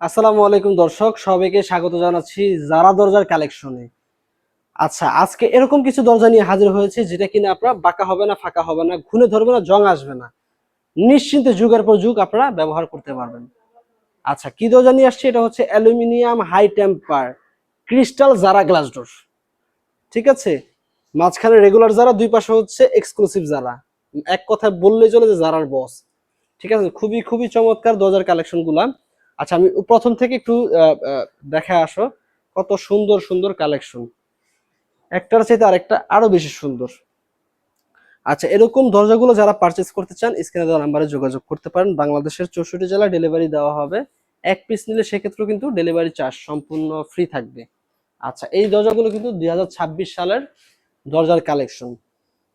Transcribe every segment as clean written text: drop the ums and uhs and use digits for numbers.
আসসালামু আলাইকুম দর্শক, সবাইকে স্বাগত জানাচ্ছি জারা দরজার কালেকশনে। আচ্ছা, আজকে এরকম কিছু দরজা নিয়ে হাজির হয়েছে যেটা কিনা আপনার বাঁকা হবে না, ফাঁকা হবে না, ঘুনে ধরবে না, জং আসবে না, নিশ্চিন্তে যুগের পর যুগ আপনারা ব্যবহার করতে পারবেন। আচ্ছা, কি দরজা নিয়ে আসছে? এটা হচ্ছে অ্যালুমিনিয়াম হাই টেম্পার ক্রিস্টাল জারা গ্লাস ডোর। ঠিক আছে, মাঝখানে রেগুলার জারা, দুই পাশে হচ্ছে এক্সক্লুসিভ জারা। এক কথায় বললেই চলে যে জারার বস। ঠিক আছে, খুবই খুবই চমৎকার দরজার কালেকশন গুলা। আচ্ছা, আমি প্রথম থেকে একটু দেখে আসো, কত সুন্দর সুন্দর কালেকশন, একটার চাইতে আরেকটা আরো বেশি সুন্দর। আচ্ছা, এরকম দরজাগুলো যারা পারচেজ করতে চান স্ক্রিনে দেওয়া নাম্বারে যোগাযোগ করতে পারেন। বাংলাদেশের 64 জেলায় ডেলিভারি দেওয়া হবে। এক পিস নিলে সেক্ষেত্রেও কিন্তু ডেলিভারি চার্জ সম্পূর্ণ ফ্রি থাকবে। আচ্ছা, এই দরজাগুলো কিন্তু 2026 সালের দরজার কালেকশন,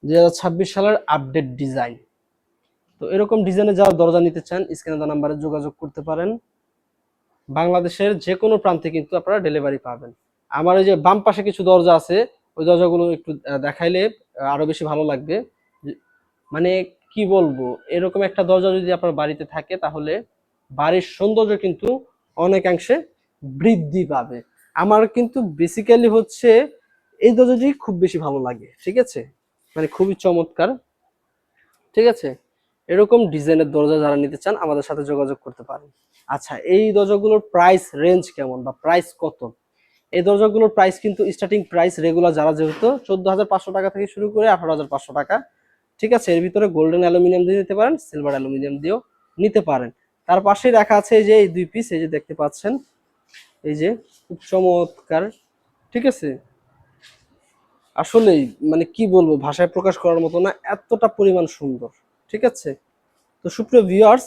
2026 সালের আপডেট ডিজাইন। তো এরকম ডিজাইনে যারা দরজা নিতে চান স্ক্রিনে দেওয়া নাম্বারে যোগাযোগ করতে পারেন। বাংলাদেশের যে কোনো প্রান্তে কিন্তু আপনারা ডেলিভারি পাবেন। আমার ওই যে বাম পাশে কিছু দরজা আছে, ওই দরজাগুলো একটু দেখাইলে আরো বেশি ভালো লাগবে। মানে কি বলবো, এরকম একটা দরজা যদি আপনার বাড়িতে থাকে তাহলে বাড়ির সৌন্দর্য কিন্তু অনেকাংশে বৃদ্ধি পাবে। আমার কিন্তু বেসিক্যালি হচ্ছে এই দরজাটি খুব বেশি ভালো লাগে। ঠিক আছে, মানে খুবই চমৎকার। ঠিক আছে, এরকম ডিজাইনের দরজা যারা নিতে চান আমাদের সাথে যোগাযোগ করতে পারেন। আচ্ছা, এই দরজাগুলোর প্রাইস রেঞ্জ কেমন বা প্রাইস কত? এই দরজাগুলোর প্রাইস কিন্তু স্টার্টিং প্রাইস রেগুলার যারা যেহেতু 14,500 টাকা থেকে শুরু করে 18,500 টাকা। ঠিক আছে, এর ভিতরে গোল্ডেন অ্যালুমিনিয়াম দিয়ে নিতে পারেন, সিলভার অ্যালুমিনিয়াম দিয়েও নিতে পারেন। তার পাশেই রাখা আছে এই যে এই দুই পিস, এই যে দেখতে পাচ্ছেন, এই যে খুব চমৎকার। ঠিক আছে, আসলেই মানে কি বলবো, ভাষায় প্রকাশ করার মতো না, এতটা পরিমাণ সুন্দর। ঠিক আছে, তো সুপ্রিয় ভিউয়ার্স,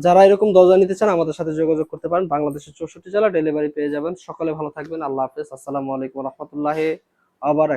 যারা এরকম দরজা নিতে চান আমাদের সাথে যোগাযোগ করতে পারেন। বাংলাদেশের 64 জেলা ডেলিভারি পেয়ে যাবেন। সকলে ভালো থাকবেন। আল্লাহ হাফেজ। আসসালামু আলাইকুম রহমতুল্লাহ আবার